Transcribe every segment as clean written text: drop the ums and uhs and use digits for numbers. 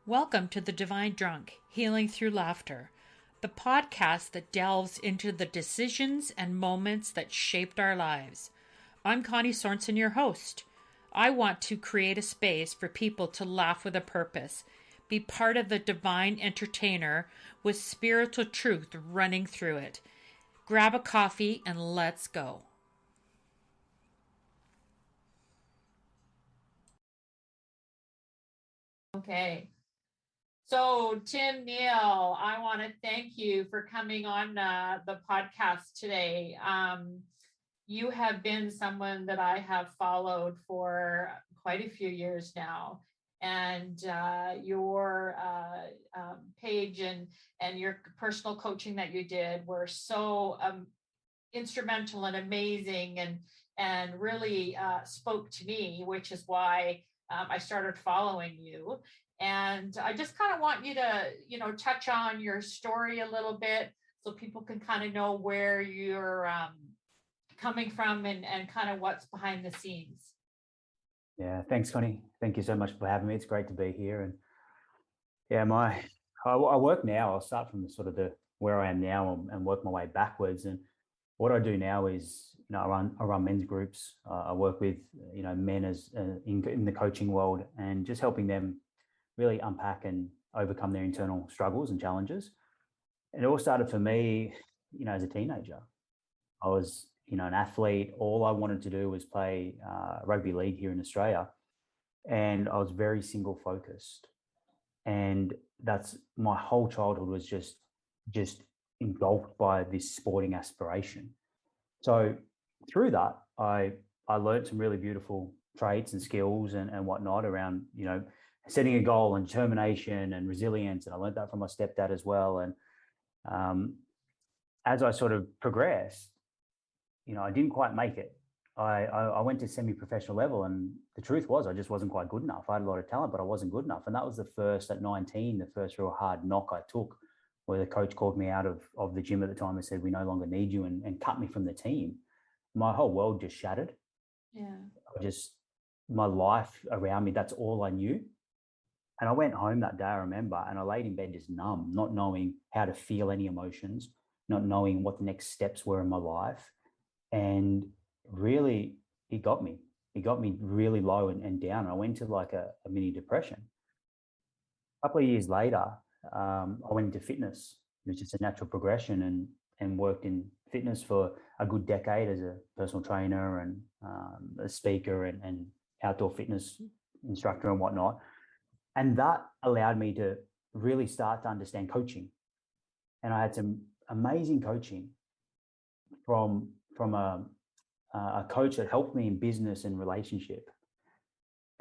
Welcome to The Divine Drunk, Healing Through Laughter, the podcast that delves into the decisions and moments that shaped our lives. I'm Connie Sorensen, your host. I want to create a space for people to laugh with a purpose, be part of the divine entertainer with spiritual truth running through it. Grab a coffee and let's go. Okay. So, Tim Neal, I want to thank you for coming on the podcast today. You have been someone that I have followed for quite a few years now, and your page and your personal coaching that you did were so instrumental and amazing, and really spoke to me, which is why I started following you. And I just kind of want you to, touch on your story a little bit so people can kind of know where you're coming from and kind of what's behind the scenes. Yeah, thanks, Connie. Thank you so much for having me. It's great to be here. And yeah, I work now. I'll start from the where I am now and work my way backwards. And what I do now is, I run men's groups. I work with men as in the coaching world, and just helping them really unpack and overcome their internal struggles and challenges. And it all started for me, as a teenager. I was, an athlete. All I wanted to do was play rugby league here in Australia. And I was very single focused. And that's my whole childhood was just engulfed by this sporting aspiration. So through that, I learned some really beautiful traits and skills and whatnot around, setting a goal and determination and resilience. And I learned that from my stepdad as well. And as I sort of progressed, I didn't quite make it. I went to semi-professional level, and the truth was I just wasn't quite good enough. I had a lot of talent, but I wasn't good enough. And that was at 19, the first real hard knock I took, where the coach called me out of the gym at the time and said, "We no longer need you," and cut me from the team. My whole world just shattered. Yeah. My life around me, that's all I knew. And I went home that day, I remember, and I laid in bed just numb, not knowing how to feel any emotions, not knowing what the next steps were in my life. And really, it got me. It got me really low and down. I went to like a mini depression. A couple of years later, I went into fitness. It was just a natural progression, and worked in fitness for a good decade as a personal trainer and a speaker and outdoor fitness instructor and whatnot. And that allowed me to really start to understand coaching. And I had some amazing coaching from a coach that helped me in business and relationship.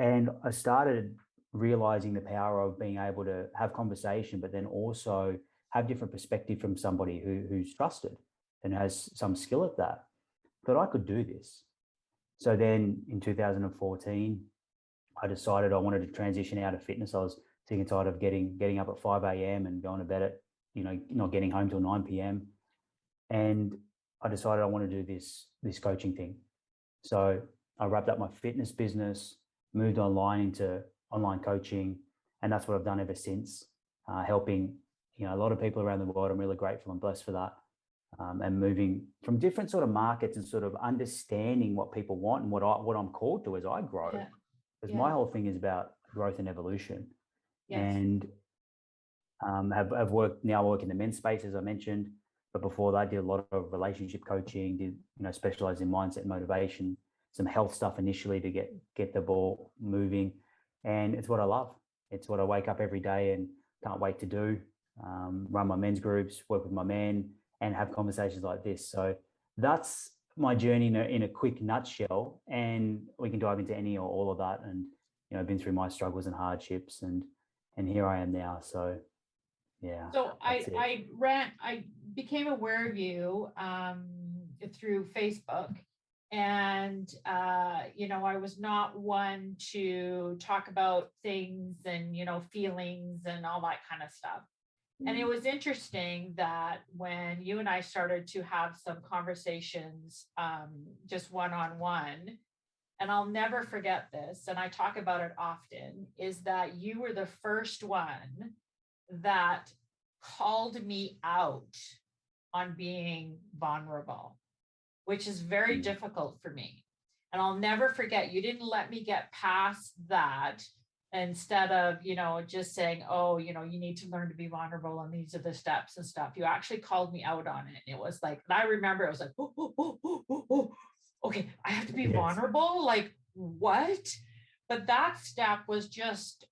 And I started realizing the power of being able to have conversation, but then also have different perspective from somebody who's trusted and has some skill at that I could do this. So then in 2014, I decided I wanted to transition out of fitness. I was sick and tired of getting up at 5 a.m. and going to bed at, not getting home till 9 p.m. And I decided I want to do this coaching thing. So I wrapped up my fitness business, moved online into online coaching, and that's what I've done ever since, helping a lot of people around the world. I'm really grateful and blessed for that, and moving from different sort of markets and sort of understanding what people want and what I'm called to as I grow. Yeah. Because my whole thing is about growth and evolution. Yes. And have worked now. I work in the men's space, as I mentioned, but before that, I did a lot of relationship coaching. Did specialize in mindset and motivation, some health stuff initially to get the ball moving, and it's what I love. It's what I wake up every day and can't wait to do. Run my men's groups, work with my men, and have conversations like this. So that's my journey in a quick nutshell, and we can dive into any or all of that. And I've been through my struggles and hardships, and here I am now. So yeah. So I became aware of you through Facebook, and I was not one to talk about things and feelings and all that kind of stuff. And it was interesting that when you and I started to have some conversations, just one-on-one, and I'll never forget this, and I talk about it often, is that you were the first one that called me out on being vulnerable, which is very difficult for me. And I'll never forget, you didn't let me get past that. Instead of, just saying, oh, you need to learn to be vulnerable and these are the steps and stuff, you actually called me out on it. And it was like, and I remember it was like, oh, okay, I have to be vulnerable. Like, what? But that step was just,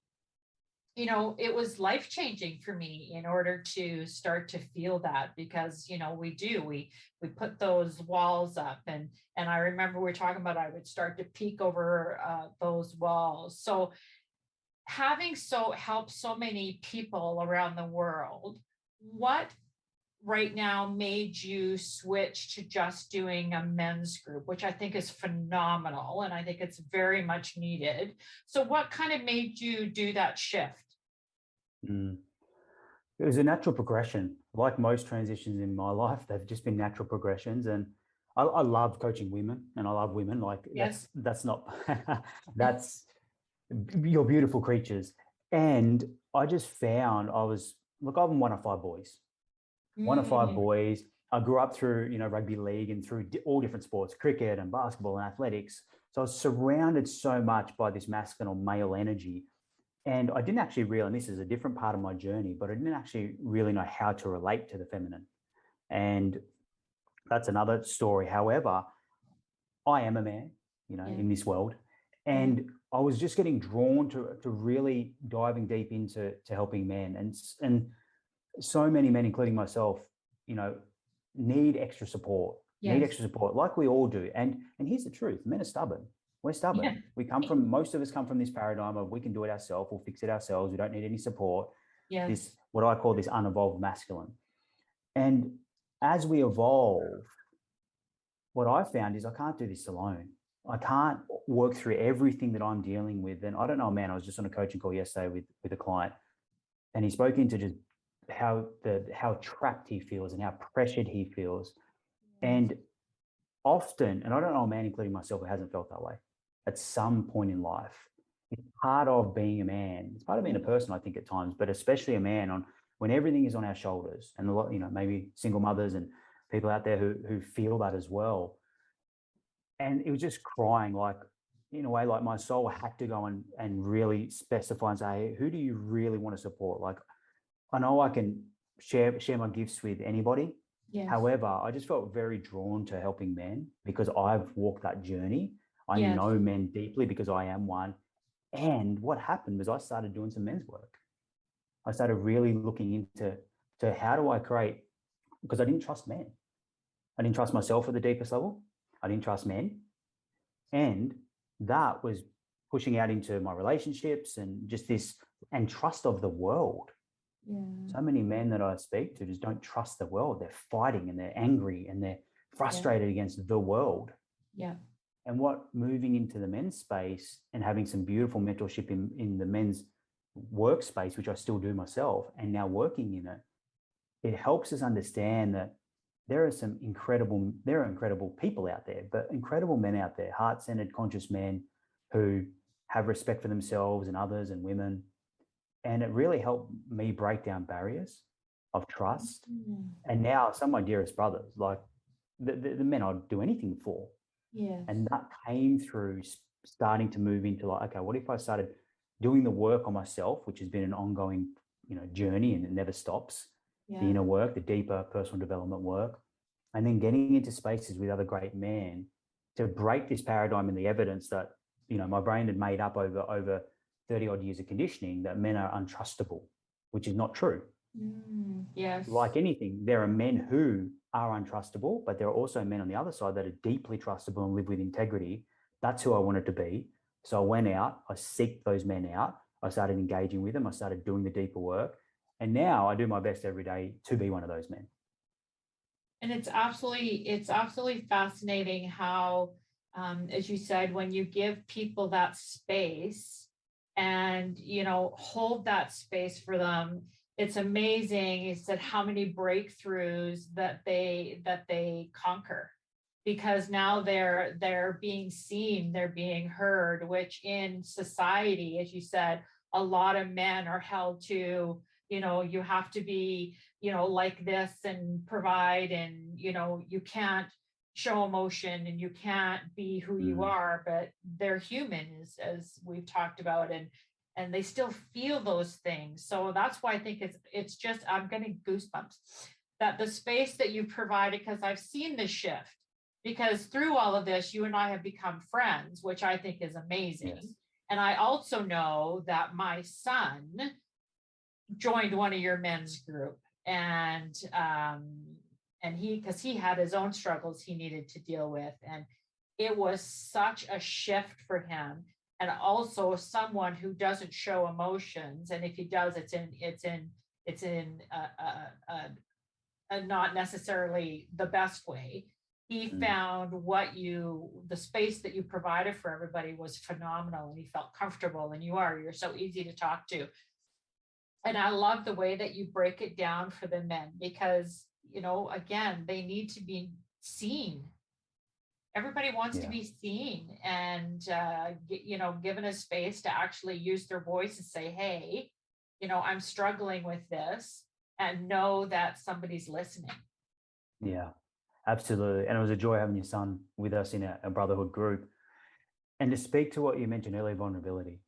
it was life-changing for me in order to start to feel that, because we put those walls up, and I remember we were talking about, I would start to peek over those walls. So having helped so many people around the world, what right now made you switch to just doing a men's group, which I think is phenomenal, and I think it's very much needed. So what kind of made you do that shift? It was a natural progression. Like most transitions in my life, they've just been natural progressions. And I love coaching women, and I love women. Like, Yes. that's not, that's, you're beautiful creatures. And I just found I'm one of 5 boys. One of 5 boys. I grew up through, rugby league and through all different sports, cricket and basketball and athletics. So I was surrounded so much by this masculine or male energy. And I didn't actually realize, and this is a different part of my journey, but I didn't actually really know how to relate to the feminine. And that's another story. However, I am a man, in this world. And I was just getting drawn to really diving deep into helping men. And so many men, including myself, need extra support, like we all do. And here's the truth: men are stubborn. We're stubborn. Most of us come from this paradigm of we can do it ourselves, we'll fix it ourselves, we don't need any support. This, what I call this unevolved masculine. And as we evolve, what I found is I can't do this alone. I can't work through everything that I'm dealing with. And I don't know, man, I was just on a coaching call yesterday with a client, and he spoke into just how trapped he feels and how pressured he feels. And often, and I don't know a man, including myself, who hasn't felt that way at some point in life. It's part of being a man. It's part of being a person, I think, at times, but especially a man, when everything is on our shoulders, and a lot, maybe single mothers and people out there who feel that as well. And it was just crying, like, in a way, like my soul had to go and really specify and say, who do you really want to support? Like, I know I can share my gifts with anybody. However, I just felt very drawn to helping men because I've walked that journey. I know men deeply because I am one. And what happened was I started doing some men's work. I started really looking into how do I create, because I didn't trust men. I didn't trust myself at the deepest level. I didn't trust men. And that was pushing out into my relationships and just this, and trust of the world. So many men that I speak to just don't trust the world. They're fighting and they're angry and they're frustrated against the world. And what moving into the men's space and having some beautiful mentorship in the men's workspace, which I still do myself, and now working in it, it helps us understand that there are incredible people out there, but incredible men out there, heart-centered, conscious men who have respect for themselves and others and women. And it really helped me break down barriers of trust. And now some of my dearest brothers, like the men I'd do anything for. And that came through starting to move into like, okay, what if I started doing the work on myself, which has been an ongoing, journey, and it never stops. The inner work, the deeper personal development work, and then getting into spaces with other great men to break this paradigm and the evidence that, my brain had made up over 30 odd years of conditioning that men are untrustable, which is not true. Like anything, there are men who are untrustable, but there are also men on the other side that are deeply trustable and live with integrity. That's who I wanted to be. So I went out, I seeked those men out. I started engaging with them. I started doing the deeper work. And now I do my best every day to be one of those men. And it's absolutely fascinating how, as you said, when you give people that space and, hold that space for them, it's amazing. You said how many breakthroughs that they conquer. because now they're being seen, they're being heard, which in society, as you said, a lot of men are held to, you have to be, like this and provide, and, you can't show emotion and you can't be who you are, but they're human, as we've talked about, and they still feel those things. So that's why I think it's just, I'm getting goosebumps that the space that you provided, because I've seen the shift, because through all of this, you and I have become friends, which I think is amazing. Yes. And I also know that my son joined one of your men's group, and because he had his own struggles he needed to deal with, and it was such a shift for him. And also someone who doesn't show emotions, and if he does, it's in a not necessarily the best way. He found the space that you provided for everybody was phenomenal, and he felt comfortable, and you're so easy to talk to. And I love the way that you break it down for the men, because, again, they need to be seen. Everybody wants to be seen, and, given a space to actually use their voice and say, hey, I'm struggling with this, and know that somebody's listening. Yeah, absolutely. And it was a joy having your son with us in a brotherhood group. And to speak to what you mentioned earlier, vulnerability.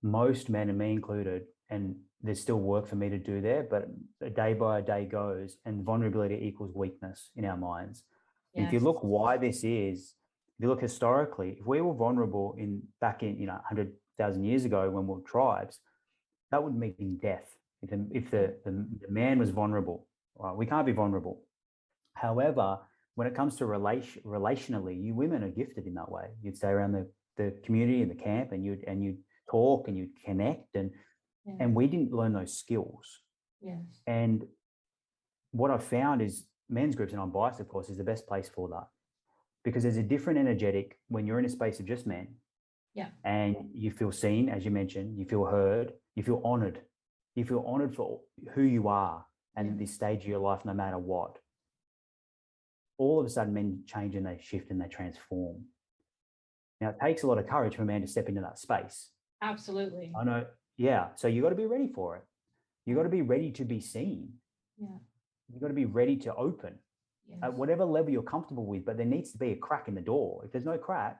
Most men, and me included, and there's still work for me to do there, but a day by day goes, and vulnerability equals weakness in our minds. Yes. And if you look why this is, if you look historically, if we were vulnerable back in 100,000 years ago when we were tribes, that would mean death. If the man was vulnerable, right? We can't be vulnerable. However, when it comes to relationally, you women are gifted in that way. You'd stay around the community and the camp, and you'd talk and you'd connect, and we didn't learn those skills. Yes. And what I've found is men's groups, and I'm biased, of course, is the best place for that, because there's a different energetic when you're in a space of just men. Yeah. And you feel seen, as you mentioned, you feel heard, you feel honored. You feel honored for who you are and at this stage of your life, no matter what. All of a sudden, men change and they shift and they transform. Now, it takes a lot of courage for a man to step into that space. Absolutely. I know. Yeah. So you got to be ready for it. You got to be ready to be seen. Yeah. You got to be ready to open at whatever level you're comfortable with. But there needs to be a crack in the door. If there's no crack,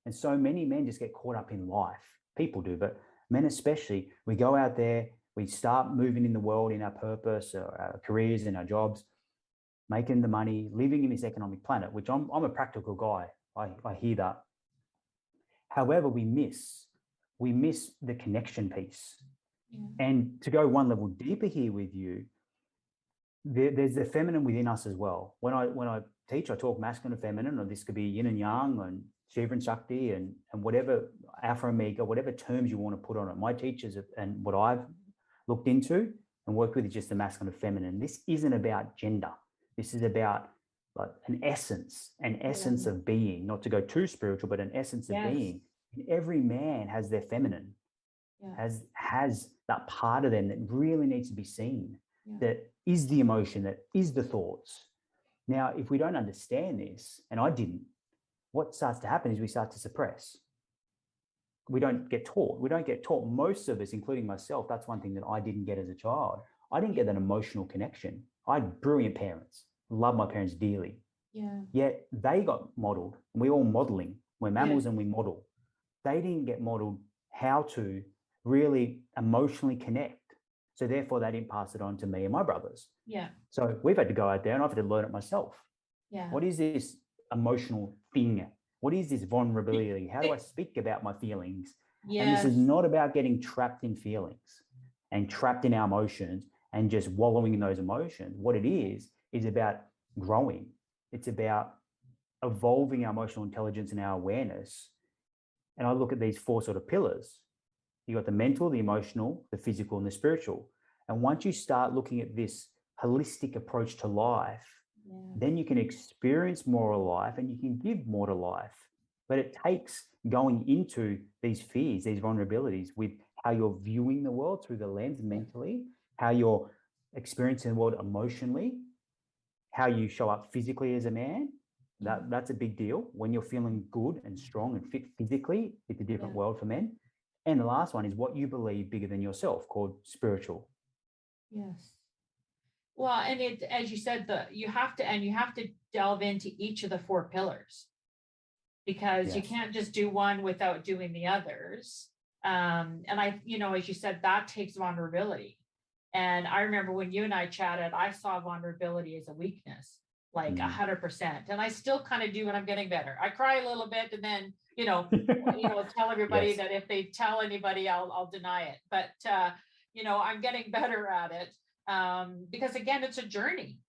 and so many men just get caught up in life. People do, but men especially, we go out there, we start moving in the world, in our purpose, our careers, and our jobs, making the money, living in this economic planet, which I'm a practical guy. I hear that. However, we miss the connection piece. Yeah. And to go one level deeper here with you, there's the feminine within us as well. When I teach, I talk masculine and feminine, or this could be yin and yang, and Shiva and Shakti, and whatever, Alpha and Omega, whatever terms you want to put on it. My teachers and what I've looked into and worked with is just the masculine and feminine. This isn't about gender. This is about like an essence of being, not to go too spiritual, but an essence of being. And every man has their feminine, has that part of them that really needs to be seen, that is the emotion, that is the thoughts. Now, if we don't understand this, and I didn't, what starts to happen is we start to suppress. We don't get taught. Most of us, including myself, that's one thing that I didn't get as a child. I didn't get that emotional connection. I had brilliant parents, love my parents dearly. Yeah. Yet they got modeled. We're all modeling. We're mammals and we model. They didn't get modeled how to really emotionally connect. So therefore, they didn't pass it on to me and my brothers. Yeah. So we've had to go out there and I've had to learn it myself. Yeah. What is this emotional thing? What is this vulnerability? How do I speak about my feelings? Yes. And this is not about getting trapped in feelings and trapped in our emotions and just wallowing in those emotions. What it is about growing. It's about evolving our emotional intelligence and our awareness. And I look at these four sort of pillars. You got the mental, the emotional, the physical, and the spiritual. And once you start looking at this holistic approach to life, then you can experience more of life and you can give more to life. But it takes going into these fears, these vulnerabilities, with how you're viewing the world through the lens mentally, how you're experiencing the world emotionally, how you show up physically as a man, That's a big deal. When you're feeling good and strong and fit physically, it's a different world for men. And the last one is what you believe bigger than yourself, called spiritual. Yes. Well, and it, as you said, you have to delve into each of the four pillars, because you can't just do one without doing the others. And I, as you said, that takes vulnerability. And I remember when you and I chatted, I saw vulnerability as a weakness, like 100%. And I still kind of do when I'm getting better. I cry a little bit, and then, tell everybody that if they tell anybody, I'll deny it. But, I'm getting better at it, because again, it's a journey.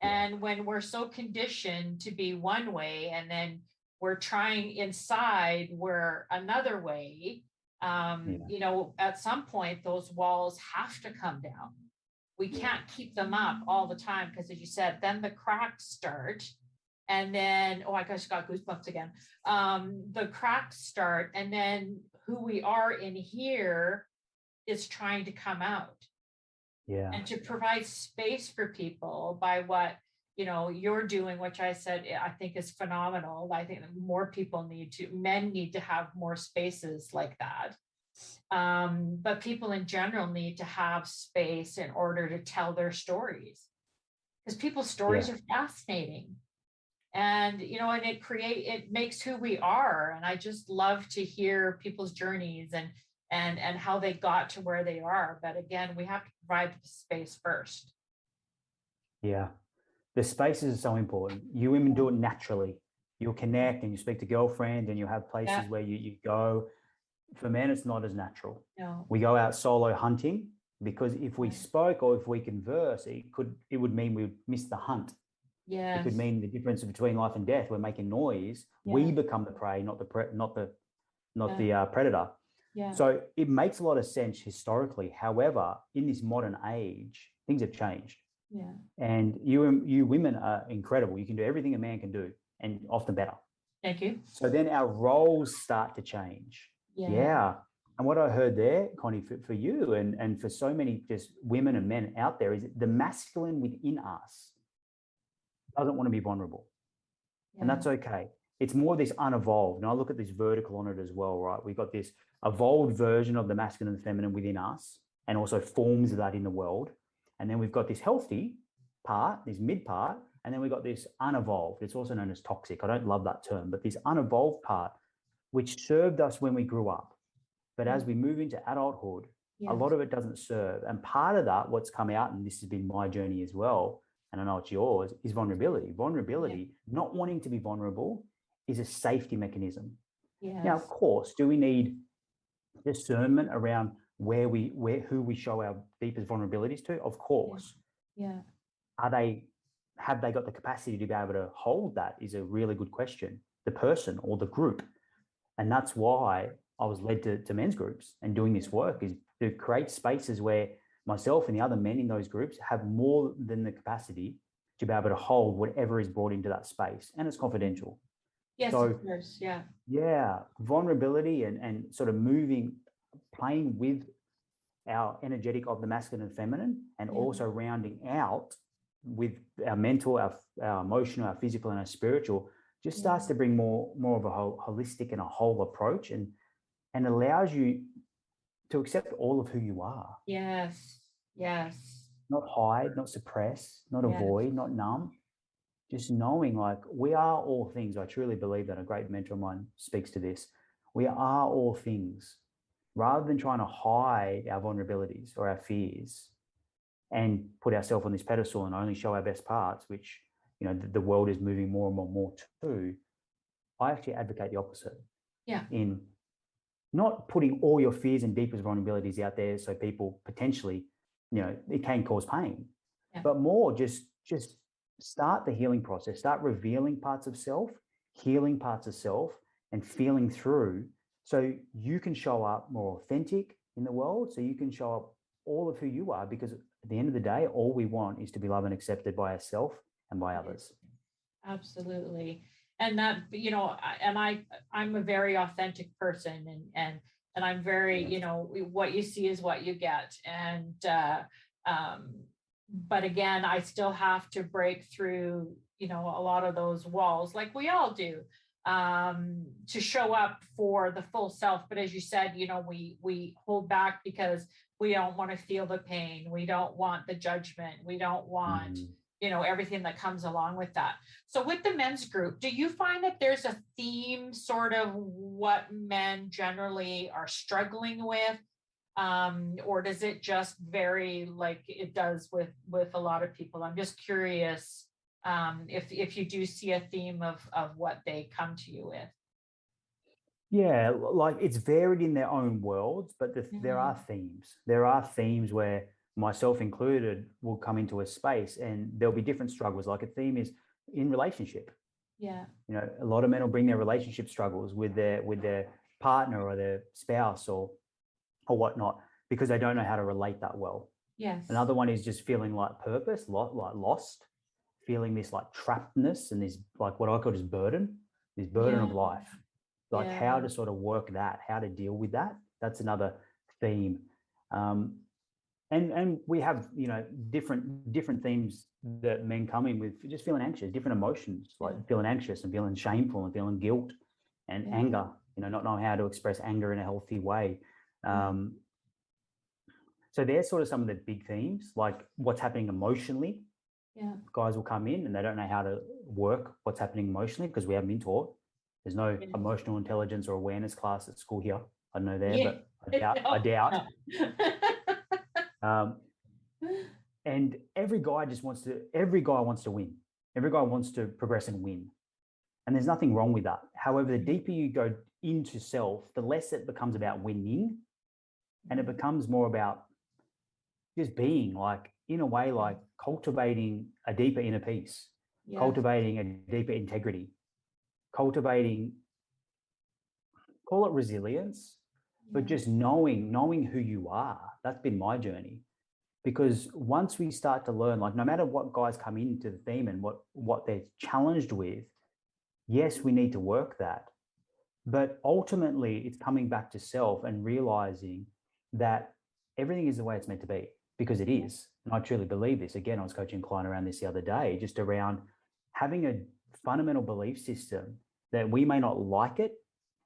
And when we're so conditioned to be one way, and then we're trying inside we're another way, at some point those walls have to come down. We can't keep them up all the time, because as you said, then the cracks start. And then, oh, I just got goosebumps again. The cracks start, and then who we are in here is trying to come out. Yeah. And to provide space for people by what, you're doing, which I said, I think is phenomenal. I think that more people men need to have more spaces like that. But people in general need to have space in order to tell their stories, because people's stories are fascinating. And, and it makes who we are. And I just love to hear people's journeys and how they got to where they are. But again, we have to provide space first. Yeah. The spaces are so important. You women do it naturally. You'll connect and you speak to girlfriends and you have places where you go. For men, it's not as natural. No. We go out solo hunting, because if we spoke or if we converse, it would mean we'd miss the hunt. Yes. It could mean the difference between life and death. We're making noise. We become the prey, not the predator. Yeah. So it makes a lot of sense historically. However, in this modern age, things have changed. Yeah. And you women are incredible. You can do everything a man can do, and often better. Thank you. So then our roles start to change. Yeah. And what I heard there, Connie, for you and for so many just women and men out there, is the masculine within us doesn't want to be vulnerable. And that's okay. It's more this unevolved. And I look at this vertical on it as well, right? We've got this evolved version of the masculine and feminine within us, and also forms of that in the world. And then we've got this healthy part, this mid part, and then we've got this unevolved. It's also known as toxic. I don't love that term, but this unevolved part, which served us when we grew up. But as we move into adulthood, a lot of it doesn't serve. And part of that, what's come out, and this has been my journey as well, and I know it's yours, is vulnerability. Vulnerability, not wanting to be vulnerable, is a safety mechanism. Yes. Now, of course, do we need discernment around who we show our deepest vulnerabilities to? Of course. Yeah. Have they got the capacity to be able to hold that, is a really good question. The person or the group. And that's why I was led to men's groups and doing this work, is to create spaces where myself and the other men in those groups have more than the capacity to be able to hold whatever is brought into that space. And it's confidential. Yes, so, of course. Yeah. Yeah. Vulnerability and sort of playing with our energetic of the masculine and feminine, and also rounding out with our mental, our emotional, our physical, and our spiritual, just starts to bring more of a holistic and a whole approach, and allows you to accept all of who you are. Yes. Yes. Not hide, not suppress, not avoid, not numb. Just knowing, like, we are all things. I truly believe that. A great mentor of mine speaks to this. We are all things. Rather than trying to hide our vulnerabilities or our fears and put ourselves on this pedestal and only show our best parts, which, the world is moving more and more to, I actually advocate the opposite. Yeah. In not putting all your fears and deepest vulnerabilities out there so people potentially, it can cause pain, but more just start the healing process, start revealing parts of self, healing parts of self, and feeling through, so you can show up more authentic in the world, so you can show up all of who you are, because at the end of the day, all we want is to be loved and accepted by ourselves and by others. Absolutely. And that, I'm a very authentic person, and I'm very, what you see is what you get. And but again, I still have to break through, a lot of those walls, like we all do, to show up for the full self. But as you said, we hold back because we don't want to feel the pain. We don't want the judgment. We don't want, Mm. everything that comes along with that. So with the men's group, do you find that there's a theme, sort of what men generally are struggling with? Or does it just vary like it does with a lot of people? I'm just curious, if you do see a theme of what they come to you with. Yeah, like it's varied in their own worlds, but there are Mhm. themes. There are themes where myself included will come into a space and there'll be different struggles. Like a theme is in relationship. Yeah. A lot of men will bring their relationship struggles with their partner or their spouse or whatnot because they don't know how to relate that well. Yes. Another one is just feeling like purpose, like lost, feeling this like trappedness and this like what I call just this burden Yeah. of life. Like how Yeah. to sort of work that, how to deal with that. That's another theme. And we have different themes that men come in with, just feeling anxious, different emotions, like Yeah. feeling anxious and feeling shameful and feeling guilt and Yeah. anger. Not knowing how to express anger in a healthy way. Yeah. So there's sort of some of the big themes, like what's happening emotionally. Yeah. Guys will come in and they don't know how to work what's happening emotionally because we haven't been taught. There's no Yeah. emotional intelligence or awareness class at school here. I know there, Yeah. but I doubt. No. Um, and every guy wants to win. Every guy wants to progress and win. And there's nothing wrong with that. However, the deeper you go into self, the less it becomes about winning and it becomes more about just being, like, in a way, like cultivating a deeper inner peace, Yes. cultivating a deeper integrity, cultivating, call it resilience, but Yeah. just knowing who you are. That's been my journey. Because once we start to learn, like no matter what guys come into the theme and what they're challenged with, yes, we need to work that. But ultimately, it's coming back to self and realizing that everything is the way it's meant to be, because it is. And I truly believe this. Again, I was coaching a client around this the other day, just around having a fundamental belief system that we may not like it.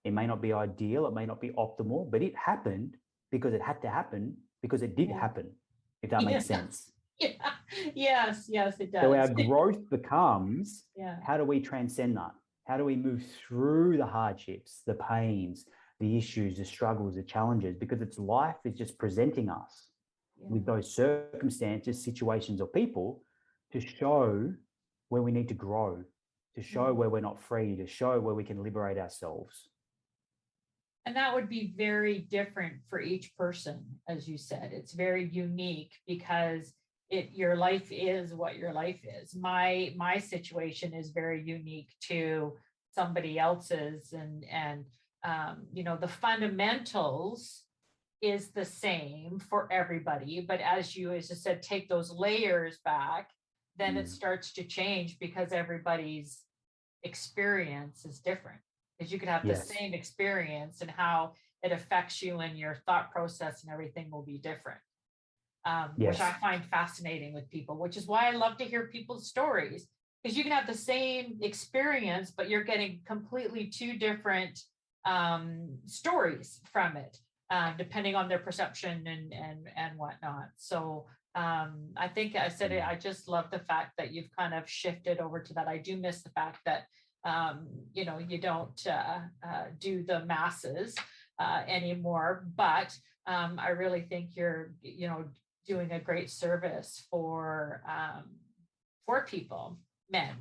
It may not be ideal. It may not be optimal, but it happened because it had to happen because it did Yeah. happen, if that makes Yes. sense. Yeah. Yes. Yes, it So our does. growth becomes, Yeah. how do we transcend that? How do we move through the hardships, the pains, the issues, the struggles, the challenges? Because it's life is just presenting us with Yeah. those circumstances, situations, or people to show where we need to grow, to show where we're not free, to show where we can liberate ourselves. And that would be very different for each person, as you said. It's very unique because your life is what your life is. My situation is very unique to somebody else's, and the fundamentals is the same for everybody. But as you said, take those layers back, then it starts to change because everybody's experience is different, because you could have the Yes. same experience and how it affects you and your thought process and everything will be different, which I Yes. find fascinating with people, which is why I love to hear people's stories, because you can have the same experience, but you're getting completely two different stories from it, depending on their perception and whatnot. So I think I said it, I just love the fact that you've kind of shifted over to that. I do miss the fact that you don't do the masses anymore, but I really think you're doing a great service for people, men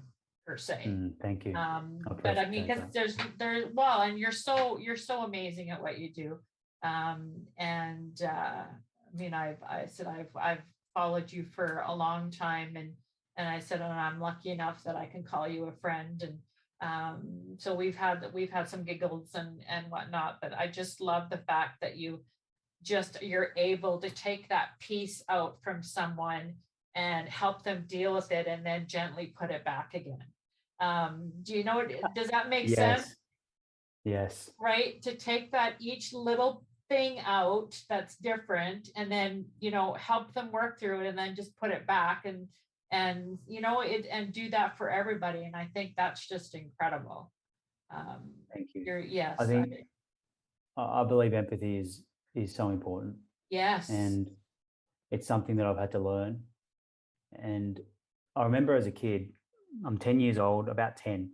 per se. Thank you. I But I mean, appreciate because that. well, and you're so amazing at what you do. I mean, I've followed you for a long time, and I said, and I'm lucky enough that I can call you a friend, and so we've had some giggles and whatnot. But I just love the fact that you're able to take that piece out from someone and help them deal with it and then gently put it back again. Does that make sense? Yes. Yes. Right? To take that each little thing out that's different, and then, help them work through it, and then just put it back, and do that for everybody. And I think that's just incredible. Thank you. Yes. I think I believe empathy is so important, Yes. and it's something that I've had to learn. And I remember as a kid, I'm 10 years old, about 10,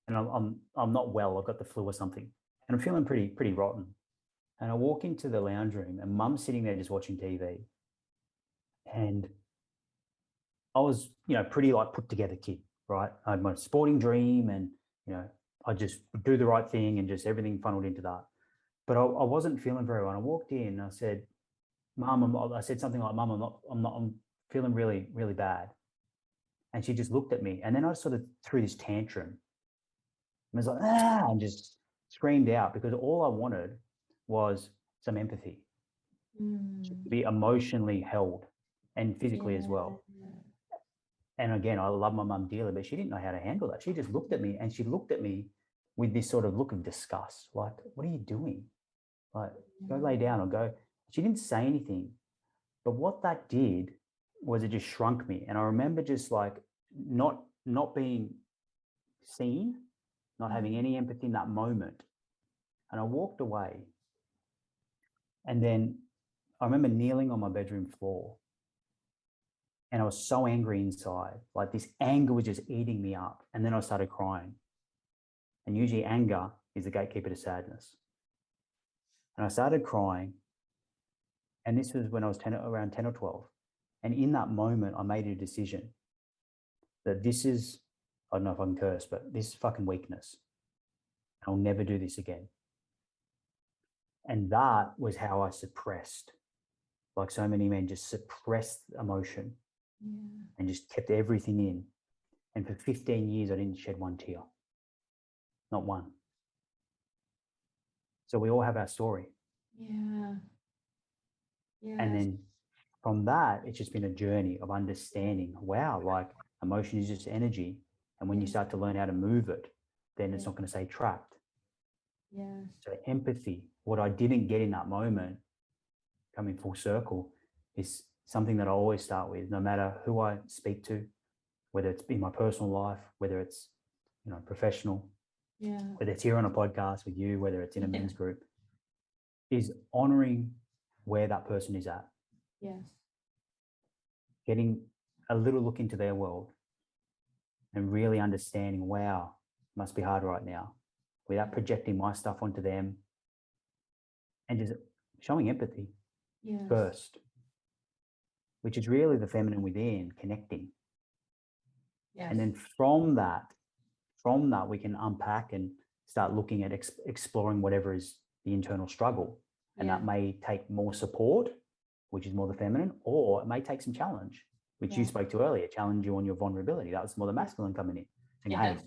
and I'm not well. I've got the flu or something, and I'm feeling pretty rotten. And I walk into the lounge room, and Mum's sitting there just watching TV, and I was, pretty like put together kid, right? I had my sporting dream, and I just do the right thing, and just everything funneled into that. But I wasn't feeling very well. I walked in, and I said, "Mum," I said something like, "Mum, I'm feeling really, really bad." And she just looked at me, and then I sort of threw this tantrum. And I was like, "Ah," and just screamed out, because all I wanted was some empathy, to be emotionally held and physically as well. And again, I love my mum dearly, but she didn't know how to handle that. She just looked at me, and she looked at me with this sort of look of disgust, like, "What are you doing? Like, go lay down or go." She didn't say anything, but what that did was it just shrunk me. And I remember just like not being seen, not having any empathy in that moment. And I walked away. And then I remember kneeling on my bedroom floor, and I was so angry inside. Like, this anger was just eating me up. And then I started crying. And usually anger is the gatekeeper to sadness. And I started crying. And this was when I was around 10 or 12. And in that moment, I made a decision that this is, I don't know if I can curse, but this is fucking weakness. I'll never do this again. And that was how I suppressed, like so many men, just suppressed emotion and just kept everything in. And for 15 years, I didn't shed one tear, not one. So we all have our story. Yeah. And then from that, it's just been a journey of understanding, wow, like emotion is just energy. And when you start to learn how to move it, then it's not going to stay trapped. So empathy, what I didn't get in that moment, coming full circle, is something that I always start with, no matter who I speak to, whether it's in my personal life, whether it's, professional, whether it's here on a podcast with you, whether it's in a men's group, is honoring where that person is at. Yes. Getting a little look into their world and really understanding, wow, must be hard right now, without projecting my stuff onto them, and just showing empathy first, which is really the feminine within connecting. And then from that, we can unpack and start looking at exploring whatever is the internal struggle. And that may take more support, which is more the feminine, or it may take some challenge, which you spoke to earlier, challenge you on your vulnerability. That was more the masculine coming in, saying, hey.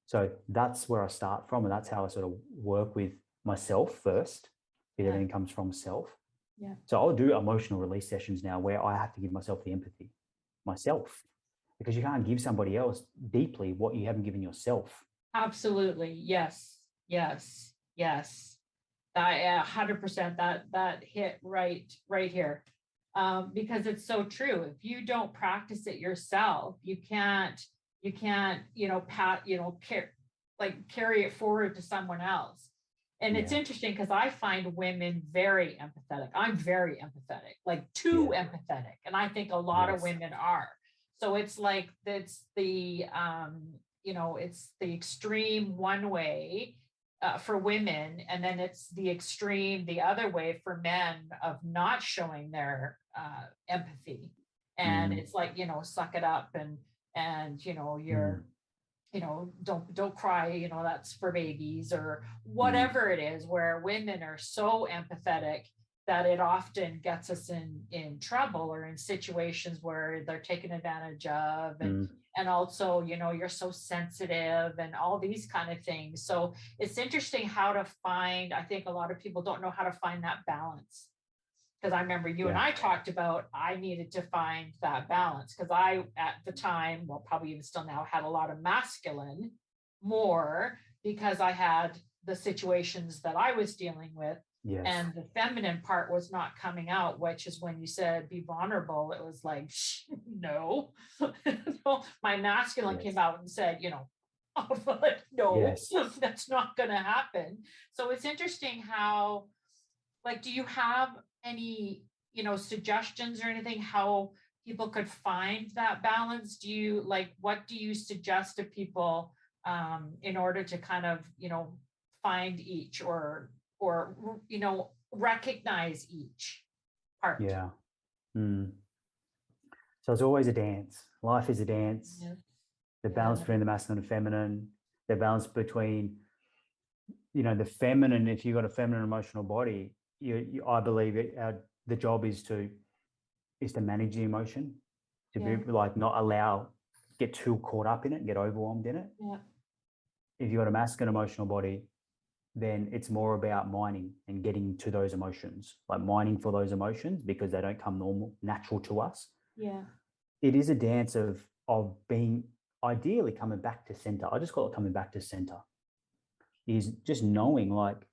So that's where I start from, and that's how I sort of work with myself first, because everything comes from self. So I'll do emotional release sessions now where I have to give myself the empathy, myself, because you can't give somebody else deeply what you haven't given yourself. Absolutely. Yes. 100%. That hit right here. Because it's so true. If you don't practice it yourself, you can't, carry it forward to someone else. And it's interesting because I find women very empathetic. I'm very empathetic, like too empathetic. And I think a lot of women are. So it's like, it's the extreme one way for women. And then it's the extreme, the other way for men of not showing their empathy. And it's like, suck it up and you're, don't cry, that's for babies or whatever it is, where women are so empathetic that it often gets us in trouble or in situations where they're taken advantage of. And also, you're so sensitive and all these kind of things. So it's interesting how to find, I think a lot of people don't know how to find that balance. Because I remember you and I talked about, I needed to find that balance because I, at the time, well, probably even still now, had a lot of masculine more because I had the situations that I was dealing with. Yes. And the feminine part was not coming out, which is when you said be vulnerable. It was like, no. No, my masculine Yes. came out and said, like, no, Yes. that's not going to happen. So it's interesting how, like, do you have any, suggestions or anything how people could find that balance? Do you like, what do you suggest to people in order to kind of, find each or recognize each part? Yeah. Mm. So it's always a dance. Life is a dance. Yeah. The Yeah. balance between the masculine and feminine, the balance between, the feminine. If you've got a feminine emotional body, I believe the job is to manage the emotion, to Yeah. be like not get too caught up in it and get overwhelmed in it. Yeah. If you've got a masculine emotional body, then it's more about mining and getting to those emotions, like mining for those emotions because they don't come natural to us. Yeah. It is a dance of being ideally coming back to center. I just call it coming back to center. Is just knowing like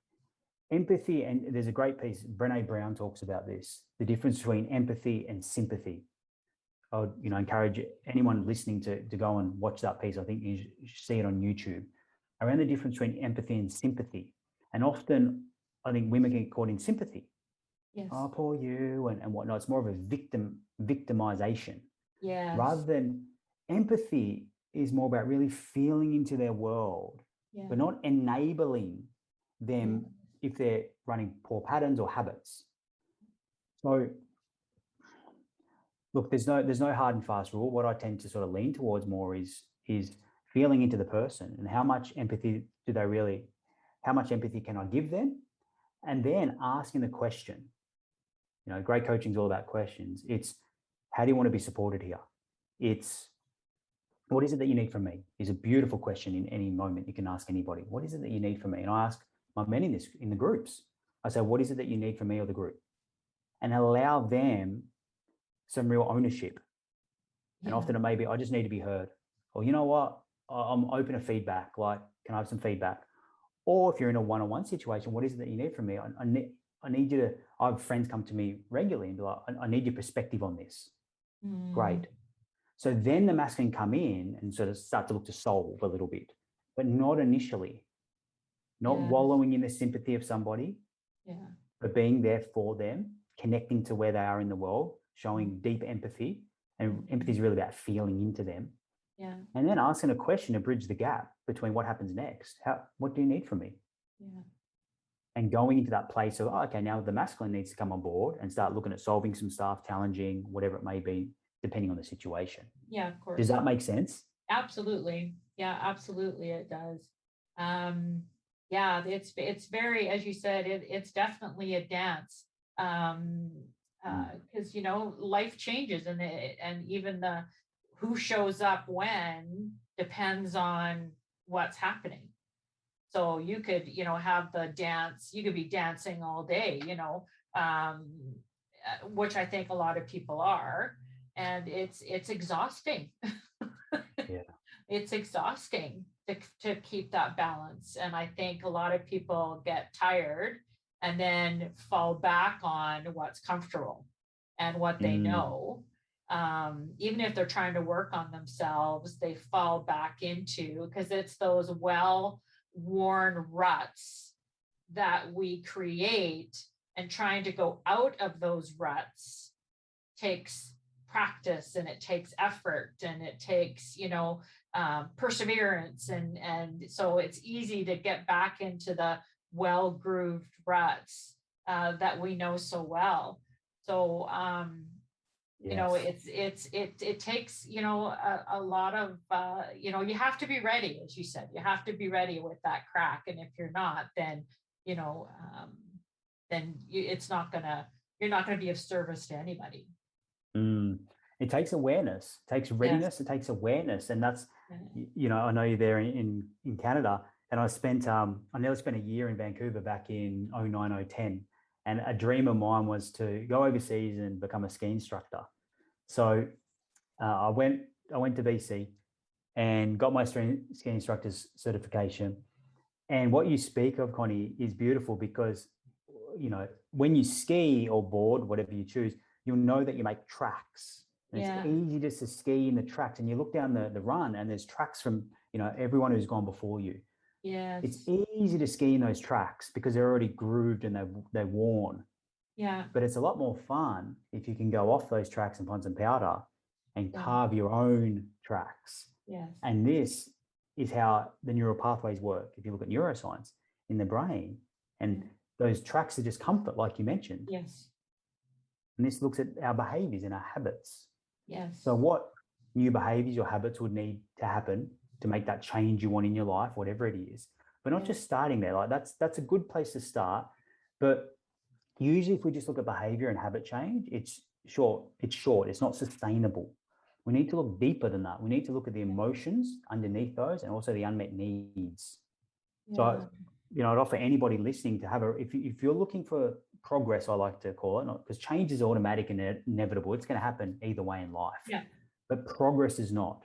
empathy, and there's a great piece, Brené Brown talks about this, the difference between empathy and sympathy. I would, encourage anyone listening to go and watch that piece. I think you should see it on YouTube around the difference between empathy and sympathy. And often I think women get caught in sympathy. Yes. Oh, poor you and whatnot. It's more of a victimization. Yes. Rather than empathy is more about really feeling into their world, but not enabling them if they're running poor patterns or habits. So look, there's no hard and fast rule. What I tend to sort of lean towards more is feeling into the person and how much empathy how much empathy can I give them? And then asking the question. Great coaching is all about questions. It's how do you want to be supported here? It's what is it that you need from me? Is a beautiful question in any moment you can ask anybody. What is it that you need from me? And I ask my men in the groups. I say, what is it that you need from me or the group? And allow them some real ownership. And often it may be, I just need to be heard. Or you know what? I'm open to feedback. Like, can I have some feedback? Or if you're in a one-on-one situation, what is it that you need from me? I need you to, I have friends come to me regularly and be like, I need your perspective on this. Great. So then the masculine come in and sort of start to look to solve a little bit, but not initially, not wallowing in the sympathy of somebody, but being there for them, connecting to where they are in the world, showing deep empathy. And empathy is really about feeling into them. Yeah. And then asking a question to bridge the gap between what happens next. What do you need from me? Yeah. And going into that place of, okay, now the masculine needs to come on board and start looking at solving some stuff, challenging, whatever it may be, depending on the situation. Yeah, of course. Does that make sense? Absolutely. Yeah, absolutely. It does. Yeah, it's very, as you said, it's definitely a dance. Because life changes and even the who shows up when depends on what's happening. So you could, have the dance, you could be dancing all day, which I think a lot of people are, and it's exhausting. Yeah. It's exhausting to keep that balance. And I think a lot of people get tired and then fall back on what's comfortable and what they know. Even if they're trying to work on themselves, they fall back into, because it's those well-worn ruts that we create, and trying to go out of those ruts takes practice and it takes effort and it takes perseverance, and so it's easy to get back into the well-grooved ruts that we know so well. So it takes a lot of you have to be ready, as you said. You have to be ready with that crack, and if you're not, then it's not gonna you're not gonna be of service to anybody. It takes awareness, it takes readiness, yes. It takes awareness. And that's, I know you're there in Canada, and I nearly spent a year in Vancouver back in 2009, 2010. And a dream of mine was to go overseas and become a ski instructor. So I went to BC and got my ski instructor's certification. And what you speak of, Connie, is beautiful, because when you ski or board, whatever you choose, you'll know that you make tracks. And Yeah. it's easy just to ski in the tracks, and you look down the run and there's tracks from, everyone who's gone before you. Yes. It's easy to ski in those tracks because they're already grooved and they're worn. Yeah. But it's a lot more fun if you can go off those tracks and find some powder and carve your own tracks. Yes. And this is how the neural pathways work. If you look at neuroscience in the brain, and those tracks are just comfort, like you mentioned. Yes. And this looks at our behaviors and our habits. Yes. So what new behaviors or habits would need to happen to make that change you want in your life, whatever it is. But not just starting there. Like that's a good place to start. But usually if we just look at behavior and habit change, it's short. It's not sustainable. We need to look deeper than that. We need to look at the emotions underneath those and also the unmet needs. Yeah. So, I'd offer anybody listening to have if you're looking for progress, I like to call it, because change is automatic and inevitable. It's going to happen either way in life. Yeah. But progress is not.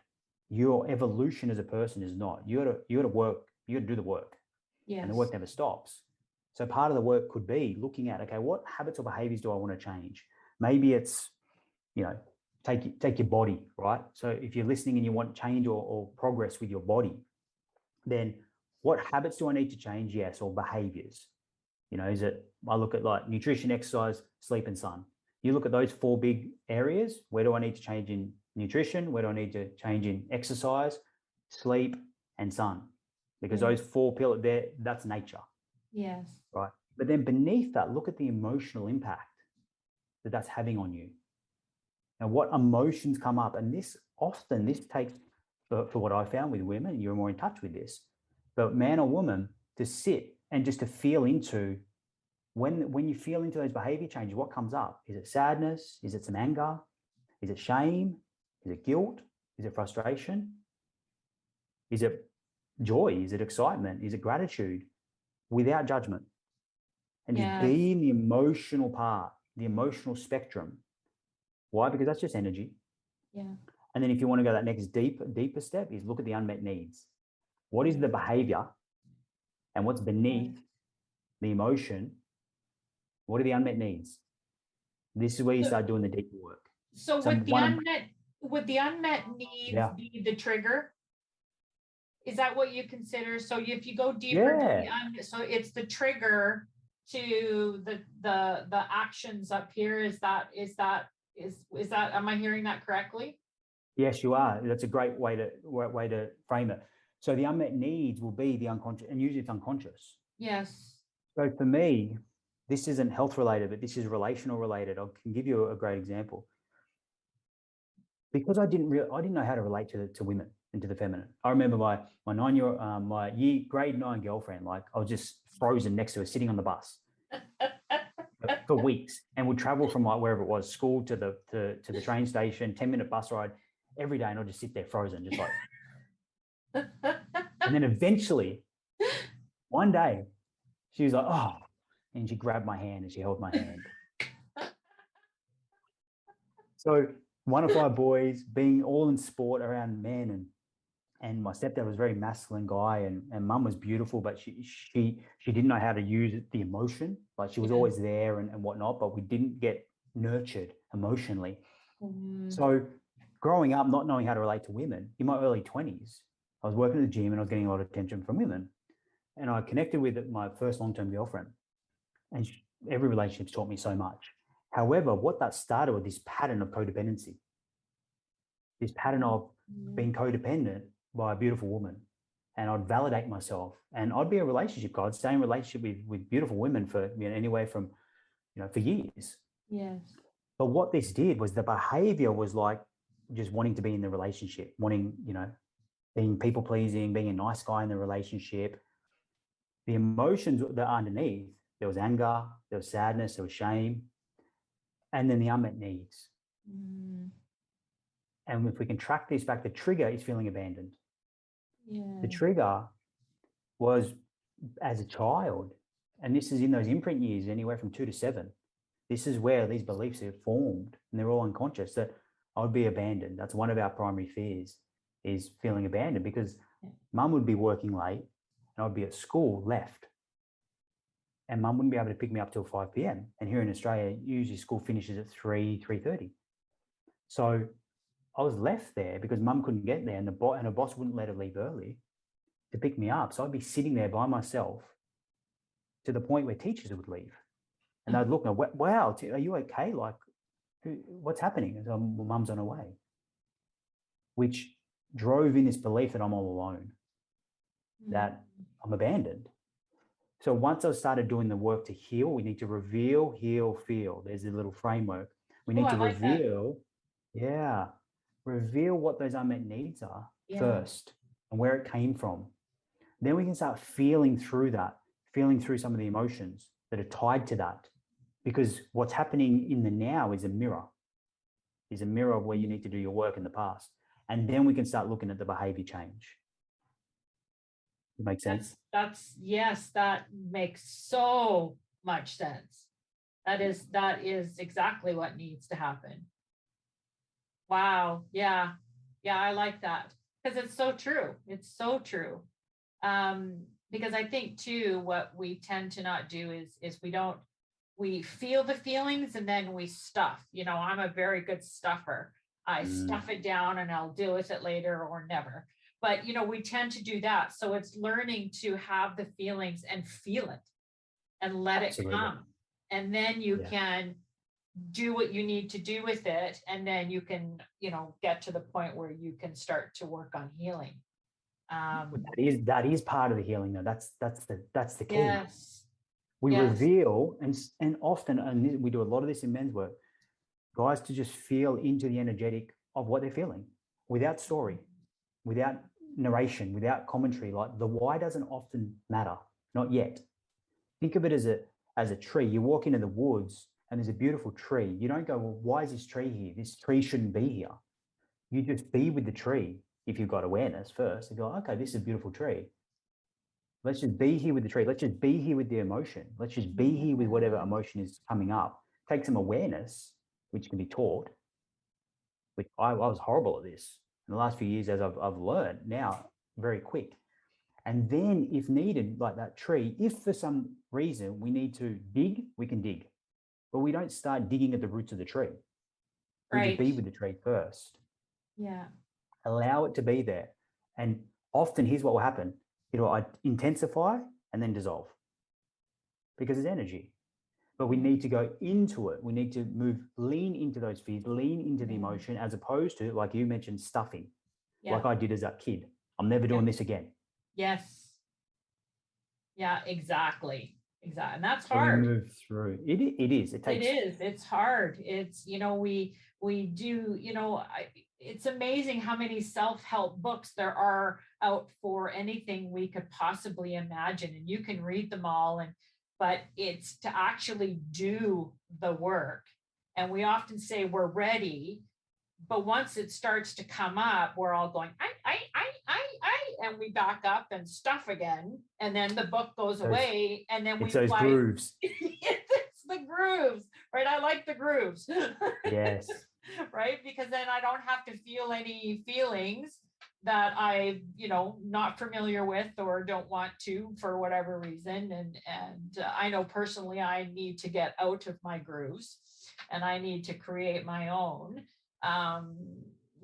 Your evolution as a person is not. You got to work. You got to do the work. Yes. And the work never stops. So part of the work could be looking at, okay, what habits or behaviors do I want to change? Maybe it's, take your body, right? So if you're listening and you want change or progress with your body, then what habits do I need to change? Yes, or behaviors. I look at like nutrition, exercise, sleep, and sun. You look at those 4 big areas. Where do I need to change in nutrition? Where do I need to change in exercise, sleep, and sun? Because those 4 pillars there, that's nature. Yes. Right. But then beneath that, look at the emotional impact that that's having on you. Now, what emotions come up? And this takes, for what I found with women, you're more in touch with this, but man or woman, to sit and just to feel into when you feel into those behavior changes, what comes up? Is it sadness? Is it some anger? Is it shame? Is it guilt? Is it frustration? Is it joy? Is it excitement? Is it gratitude? Without judgment. And just be in the emotional part, the emotional spectrum. Why? Because that's just energy. Yeah. And then if you want to go that next deeper step is look at the unmet needs. What is the behavior and what's beneath the emotion? What are the unmet needs? This is where you start doing the deeper work. So would the unmet needs be the trigger? Is that what you consider? So if you go deeper, so it's the trigger to the actions up here. Is that am I hearing that correctly? Yes, you are. That's a great way to frame it. So the unmet needs will be the unconscious, and usually it's unconscious. Yes. So for me, this isn't health related, but this is relational related. I can give you a great example. Because I didn't know how to relate to women and to the feminine. I remember my grade 9 girlfriend, like I was just frozen next to her, sitting on the bus for weeks, and would travel from like wherever it was, school to the train station, 10-minute bus ride every day, and I'd just sit there frozen, just like. And then eventually, one day, she was like, "Oh," and she grabbed my hand and she held my hand. So one of our boys, being all in sport around men, and my stepdad was a very masculine guy, and mum was beautiful, but she didn't know how to use the emotion. Like she was always there and whatnot, but we didn't get nurtured emotionally. Mm. So growing up, not knowing how to relate to women in my early 20s, I was working at the gym and I was getting a lot of attention from women. And I connected with my first long-term girlfriend, and every relationship's taught me so much. However, what that started with this pattern of codependency, this pattern of being codependent by a beautiful woman. And I'd validate myself, and I'd be a relationship guy. I'd stay in relationship with beautiful women for anywhere from, for years. Yes. But what this did was the behavior was like just wanting to be in the relationship, wanting, being people pleasing, being a nice guy in the relationship. The emotions that are underneath, there was anger, there was sadness, there was shame, and then the unmet needs. Mm. And if we can track this back, the trigger is feeling abandoned. Yeah. The trigger was as a child, and this is in those imprint years, anywhere from 2 to 7. This is where these beliefs are formed, and they're all unconscious, that I would be abandoned. That's one of our primary fears, is feeling abandoned, because mum would be working late and I'd be at school left. and mum wouldn't be able to pick me up till 5 p.m. And here in Australia, usually school finishes at 3:30. So I was left there because mum couldn't get there, and her boss wouldn't let her leave early to pick me up. So I'd be sitting there by myself to the point where teachers would leave, and they'd look and go, "Wow, are you okay? Like, what's happening?" And so, well, mum's on her way, which drove in this belief that I'm all alone, that I'm abandoned. So once I started doing the work to heal, we need to reveal, heal, feel. There's a little framework. We need to I like that. reveal what those unmet needs are first and where it came from. Then we can start feeling through that, feeling through some of the emotions that are tied to that. Because what's happening in the now is a mirror of where you need to do your work in the past. And then we can start looking at the behavior change. It makes sense? Yes, that makes so much sense. That is exactly what needs to happen. Wow. Yeah. I like that because it's so true. It's so true. Because I think too, what we tend to not do is we feel the feelings and then we stuff. I'm a very good stuffer. I stuff it down and I'll deal with it later or never. But we tend to do that. So it's learning to have the feelings and feel it and let it come. And then you can do what you need to do with it. And then you can, get to the point where you can start to work on healing. That is part of the healing, though. That's the key. Yes. We reveal, and often, and we do a lot of this in men's work, guys to just feel into the energetic of what they're feeling without story, without narration, without commentary. Like the why doesn't often matter, not yet. Think of it as a tree. You walk into the woods and there's a beautiful tree. You don't go, well, why is this tree here? This tree shouldn't be here. You just be with the tree if you've got awareness first. You go, okay, this is a beautiful tree. Let's just be here with the tree. Let's just be here with the emotion. Let's just be here with whatever emotion is coming up. Take some awareness, which can be taught. Which I was horrible at this in the last few years, as I've learned now very quick. And then if needed, like that tree, if for some reason we need to dig, we can dig. But we don't start digging at the roots of the tree. We just be with the tree first. Yeah. Allow it to be there. And often here's what will happen. It'll intensify and then dissolve because it's energy. But we need to go into it. We need to lean into those fears, lean into the emotion, as opposed to, like you mentioned, stuffing, like I did as a kid. I'm never doing this again. Yes. Yeah, exactly. And that's hard. We move through. It is. It is. It's hard. It's, we do, it's amazing how many self-help books there are out for anything we could possibly imagine. And you can read them all. But it's to actually do the work. And we often say we're ready, but once it starts to come up, we're all going, and we back up and stuff again. And then the book goes away. And then it's those grooves. It's the grooves, right? I like the grooves. Yes. Right? Because then I don't have to feel any feelings that I, not familiar with or don't want to for whatever reason. And I know personally I need to get out of my grooves and I need to create my own.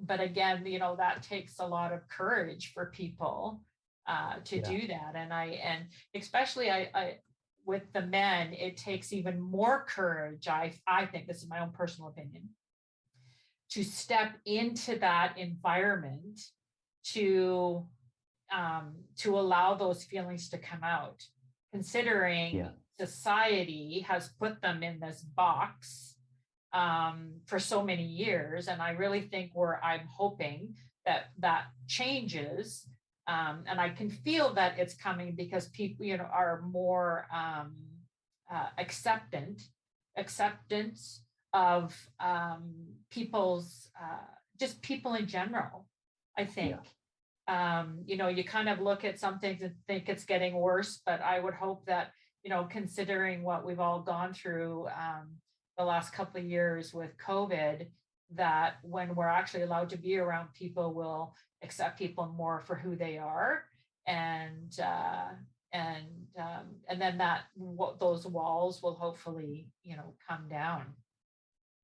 But again, that takes a lot of courage for people to do that. And especially I with the men, it takes even more courage. I think, this is my own personal opinion, to step into that environment to allow those feelings to come out, considering society has put them in this box for so many years. And I really think I'm hoping that changes. And I can feel that it's coming because people, are more acceptance of people's, just people in general, I think. You kind of look at some things and think it's getting worse, but I would hope that, considering what we've all gone through the last couple of years with COVID, that when we're actually allowed to be around people, we'll accept people more for who they are and and then those walls will hopefully, come down.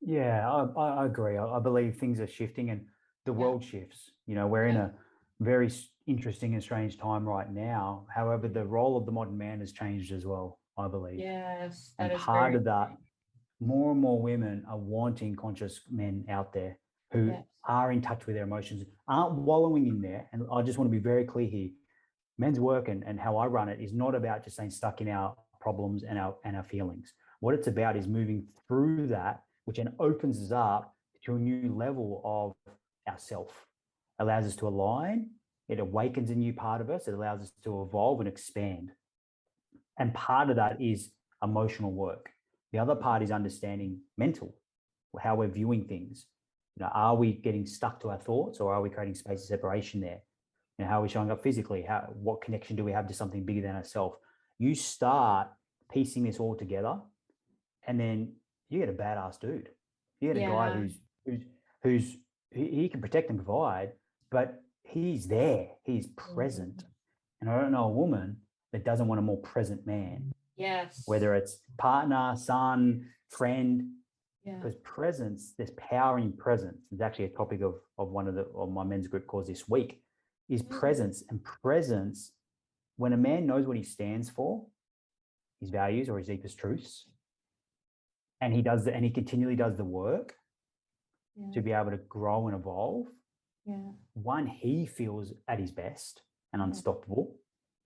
Yeah, I agree. I believe things are shifting and the world shifts. We're in Yeah. a very interesting and strange time right now. However, the role of the modern man has changed as well, I believe. Yes, And that is part very of that, true. more and more women are wanting conscious men out there who Yes. are in touch with their emotions, aren't wallowing in there. And I just want to be very clear here. Men's work and how I run it is not about just staying stuck in our problems and our feelings. What it's about is moving through that, which then opens us up to a new level of ourself, allows us to align, it awakens a new part of us, it allows us to evolve and expand. And part of that is emotional work. The other part is understanding mental, how we're viewing things. Are we getting stuck to our thoughts, or are we creating space of separation there? How are we showing up physically? What connection do we have to something bigger than ourselves? You start piecing this all together, and then you get a badass dude. You get a guy who's he can protect and provide, but he's there. He's present. And I don't know a woman that doesn't want a more present man. Yes. Whether it's partner, son, friend, Yeah. because presence, there's power in presence. It's actually a topic of one of my men's group calls this week, is presence. And presence, when a man knows what he stands for, his values or his deepest truths, and he continually does the work to be able to grow and evolve. Yeah. One, he feels at his best and unstoppable.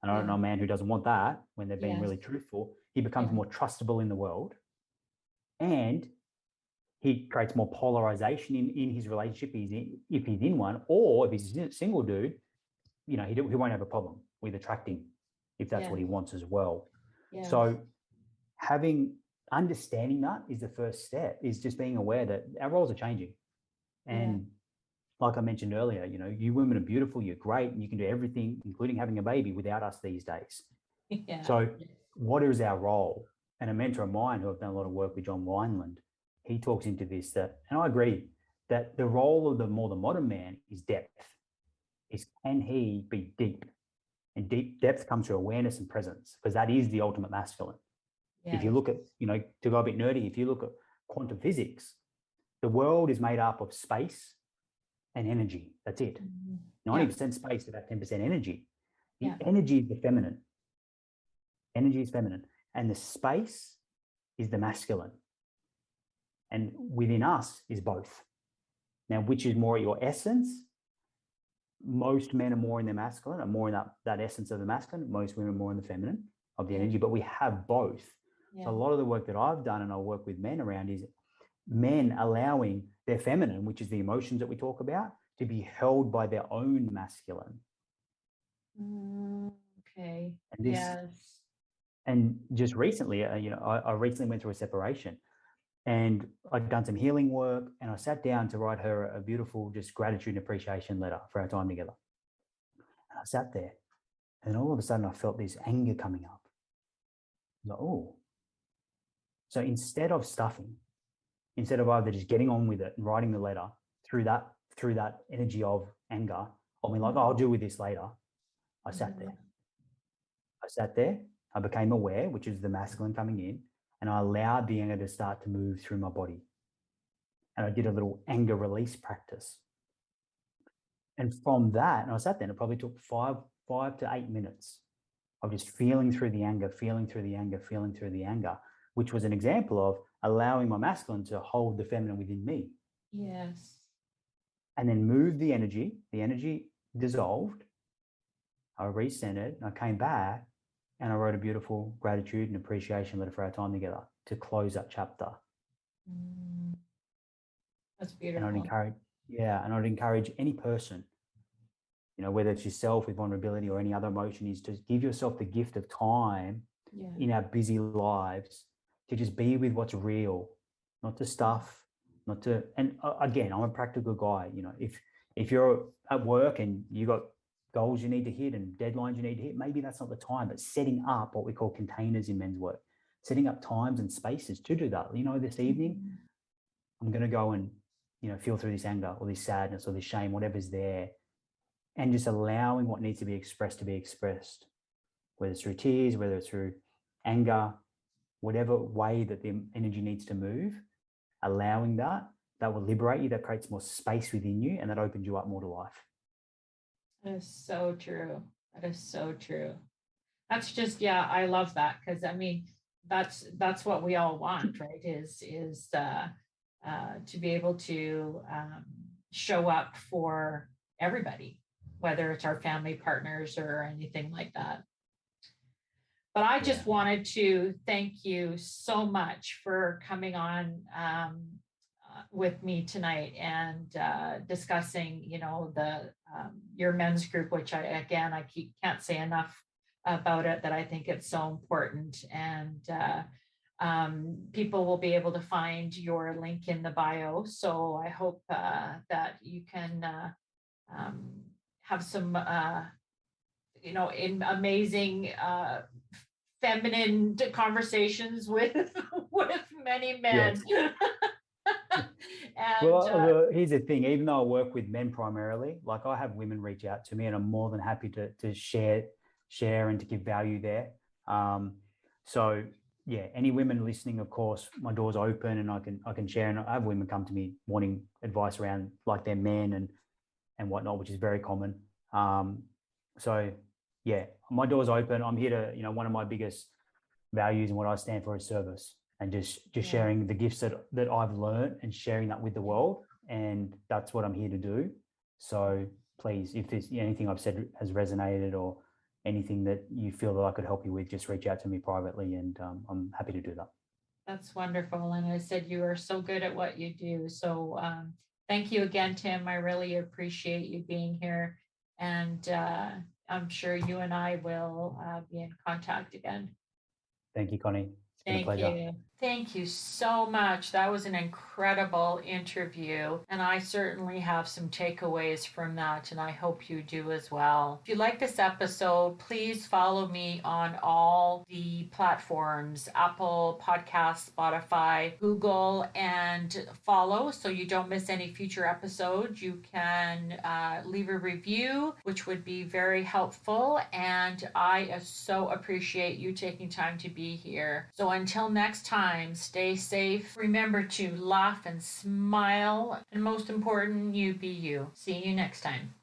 And I don't know a man who doesn't want that when they're being really truthful. He becomes more trustable in the world, and he creates more polarization in his relationship if he's in one, or if he's a single dude, he won't have a problem with attracting if that's what he wants as well. So understanding that is the first step, is just being aware that our roles are changing. And like I mentioned earlier, you women are beautiful, you're great, and you can do everything, including having a baby, without us these days. So what is our role? And a mentor of mine who I've done a lot of work with, John Wineland, he talks into this, and I agree, that the role of the modern man is depth. Can he be deep? And deep depth comes through awareness and presence, because that is the ultimate masculine. If you look at, to go a bit nerdy, if you look at quantum physics, the world is made up of space and energy. That's it. 90% space, about 10% energy. The energy is the feminine. Energy is feminine. And the space is the masculine. And within us is both. Now, which is more your essence? Most men are more in their masculine, are more in that essence of the masculine. Most women are more in the feminine of the energy, but we have both. So a lot of the work that I've done and I work with men around is men allowing their feminine, which is the emotions that we talk about, to be held by their own masculine. Okay. And and just recently, I recently went through a separation, and I'd done some healing work, and I sat down to write her a beautiful, just gratitude and appreciation letter for our time together. And I sat there, and all of a sudden I felt this anger coming up. I was like, oh. So instead of stuffing, instead of either just getting on with it and writing the letter through that energy of anger, or being like, oh, I'll deal with this later, I sat there. I became aware, which is the masculine coming in, and I allowed the anger to start to move through my body. And I did a little anger release practice. And from that, and I sat there, and it probably took 5 to 8 minutes of just feeling through the anger, which was an example of allowing my masculine to hold the feminine within me. Yes. And then move the energy dissolved. I recentered, and I came back, and I wrote a beautiful gratitude and appreciation letter for our time together to close that chapter. That's beautiful. And I'd encourage any person, whether it's yourself with vulnerability or any other emotion, is to give yourself the gift of time in our busy lives to just be with what's real, not to stuff, and again, I'm a practical guy. If you're at work and you got goals you need to hit and deadlines you need to hit, maybe that's not the time, but setting up what we call containers in men's work, setting up times and spaces to do that. This evening, I'm going to go and, feel through this anger or this sadness or this shame, whatever's there, and just allowing what needs to be expressed, whether it's through tears, whether it's through anger, whatever way that the energy needs to move, allowing that will liberate you, that creates more space within you, and that opens you up more to life. That is so true. That is so true. That's just, yeah, I love that, because I mean, that's what we all want, right? Is to be able to show up for everybody, whether it's our family, partners, or anything like that. But I just wanted to thank you so much for coming on with me tonight and discussing, the your men's group, which I can't say enough about it, that I think it's so important. And people will be able to find your link in the bio. So I hope that you can have some, in amazing feminine conversations with with many men. Yes. And here's the thing, even though I work with men primarily, like I have women reach out to me, and I'm more than happy to share and to give value there. So yeah, any women listening, of course, my door's open and I can share. And I have women come to me wanting advice around like their men and whatnot, which is very common. So yeah, my door's open. I'm here to, one of my biggest values and what I stand for is service, and just sharing the gifts that I've learned and sharing that with the world. And that's what I'm here to do. So please, if there's anything I've said has resonated or anything that you feel that I could help you with, just reach out to me privately, and I'm happy to do that. That's wonderful. And I said, you are so good at what you do. So thank you again, Tim. I really appreciate you being here. And I'm sure you and I will be in contact again. Thank you, Connie. It's been a pleasure. Thank you. Thank you so much. That was an incredible interview, and I certainly have some takeaways from that, and I hope you do as well. If you like this episode, please follow me on all the platforms: Apple Podcasts, Spotify, Google, and follow so you don't miss any future episodes. You can leave a review, which would be very helpful, and I so appreciate you taking time to be here. So until next time, stay safe. Remember to laugh and smile. And most important, you be you. See you next time.